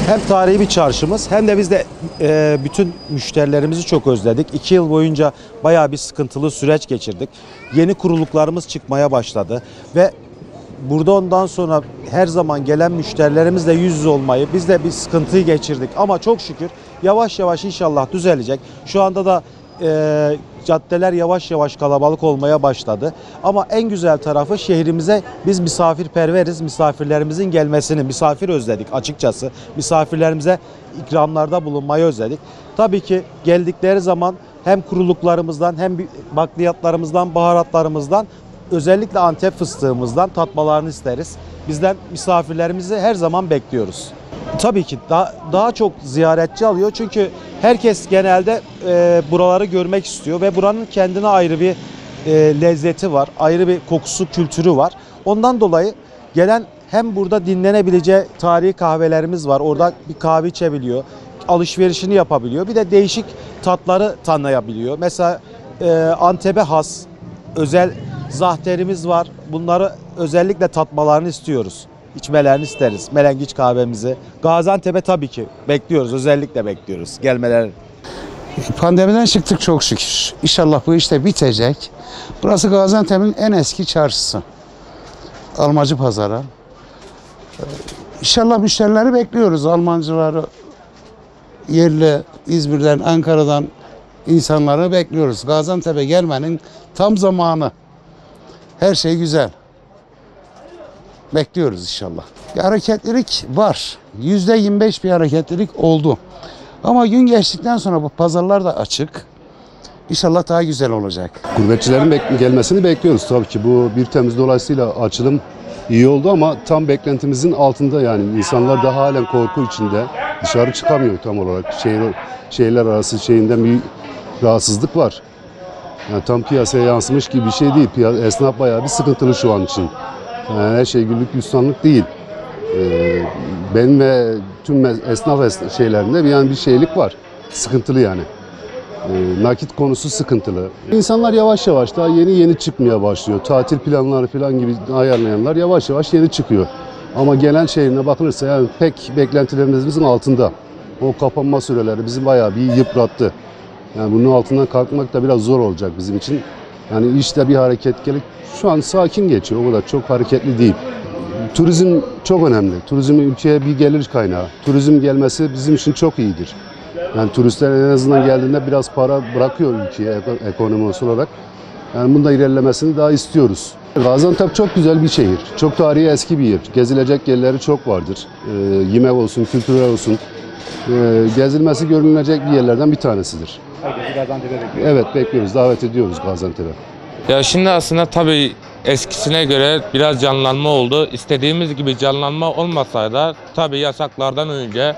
Hem tarihi bir çarşımız hem de biz de bütün müşterilerimizi çok özledik. 2 yıl boyunca bayağı bir sıkıntılı süreç geçirdik. Yeni kuruluklarımız çıkmaya başladı ve burada ondan sonra her zaman gelen müşterilerimizle yüz yüze olmayı, biz de bir sıkıntıyı geçirdik. Ama çok şükür yavaş yavaş inşallah düzelecek. Şu anda da caddeler yavaş yavaş kalabalık olmaya başladı. Ama en güzel tarafı şehrimize biz misafirperveriz. Misafirlerimizin gelmesini, misafir özledik açıkçası. Misafirlerimize ikramlarda bulunmayı özledik. Tabii ki geldikleri zaman hem kuruluklarımızdan hem bakliyatlarımızdan, baharatlarımızdan, özellikle Antep fıstığımızdan tatmalarını isteriz. Bizden misafirlerimizi her zaman bekliyoruz. Tabii ki daha çok ziyaretçi alıyor çünkü herkes genelde buraları görmek istiyor ve buranın kendine ayrı bir lezzeti var, ayrı bir kokusu, kültürü var. Ondan dolayı gelen hem burada dinlenebileceği tarihi kahvelerimiz var, orada bir kahve içebiliyor, alışverişini yapabiliyor. Bir de değişik tatları tanıyabiliyor. Mesela Antep'e has özel zahterimiz var. Bunları özellikle tatmalarını istiyoruz. İçmelerini isteriz. Melengiç kahvemizi. Gaziantep'e tabii ki bekliyoruz. Özellikle bekliyoruz gelmelerini. Pandemiden çıktık çok şükür. İnşallah bu iş de bitecek. Burası Gaziantep'in en eski çarşısı. Almacı pazarı. İnşallah müşterileri bekliyoruz. Almancıları, yerli, İzmir'den, Ankara'dan insanları bekliyoruz. Gaziantep'e gelmenin tam zamanı. Her şey güzel. Bekliyoruz inşallah. Bir hareketlilik var. %25 bir hareketlilik oldu. Ama gün geçtikten sonra bu pazarlar da açık. İnşallah daha güzel olacak. Gurbetçilerin gelmesini bekliyoruz tabii ki. Bu 1 Temmuz dolayısıyla açılım iyi oldu ama tam beklentimizin altında yani. İnsanlar da halen korku içinde. Dışarı çıkamıyor tam olarak. Şehirler arası şeyinden bir rahatsızlık var. Yani tam piyasaya yansımış gibi bir şey değil. Esnaf bayağı bir sıkıntılı şu an için. Yani her şey güllük gülistanlık değil. Benim ve tüm esnaf şeylerinde bir şeylik var. Sıkıntılı yani. Nakit konusu sıkıntılı. İnsanlar yavaş yavaş daha yeni çıkmaya başlıyor. Tatil planları falan gibi ayarlayanlar yavaş yavaş yeni çıkıyor. Ama gelen şehrine bakılırsa yani pek beklentilerimizin altında. O kapanma süreleri bizi bayağı bir yıprattı. Yani bunun altından kalkmak da biraz zor olacak bizim için. Yani işte bir hareketlilik şu an sakin geçiyor. O kadar çok hareketli değil. Turizm çok önemli. Turizm ülkeye bir gelir kaynağı. Turizm gelmesi bizim için çok iyidir. Yani turistler en azından geldiğinde biraz para bırakıyor ülkeye ekonomisi olarak. Yani bunda ilerlemesini daha istiyoruz. Gaziantep çok güzel bir şehir. Çok tarihi eski bir yer. Gezilecek yerleri çok vardır. Yemek olsun, kültürel olsun. Gezilmesi, görülecek bir yerlerden bir tanesidir. Herkesi Gaziantep'e bekliyoruz. Evet bekliyoruz, davet ediyoruz Gaziantep'e. Ya şimdi aslında tabii eskisine göre biraz canlanma oldu. İstediğimiz gibi canlanma olmasa da tabii yasaklardan önce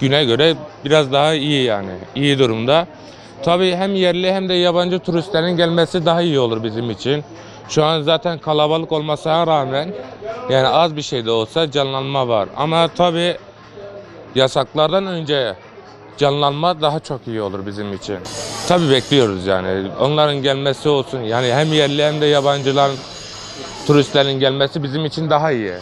güne göre biraz daha iyi yani. İyi durumda. Tabii hem yerli hem de yabancı turistlerin gelmesi daha iyi olur bizim için. Şu an zaten kalabalık olmasına rağmen yani az bir şey de olsa canlanma var. Ama tabii yasaklardan önce canlanma daha çok iyi olur bizim için. Tabii bekliyoruz yani. Onların gelmesi olsun. Yani hem yerli hem de yabancıların, turistlerin gelmesi bizim için daha iyi.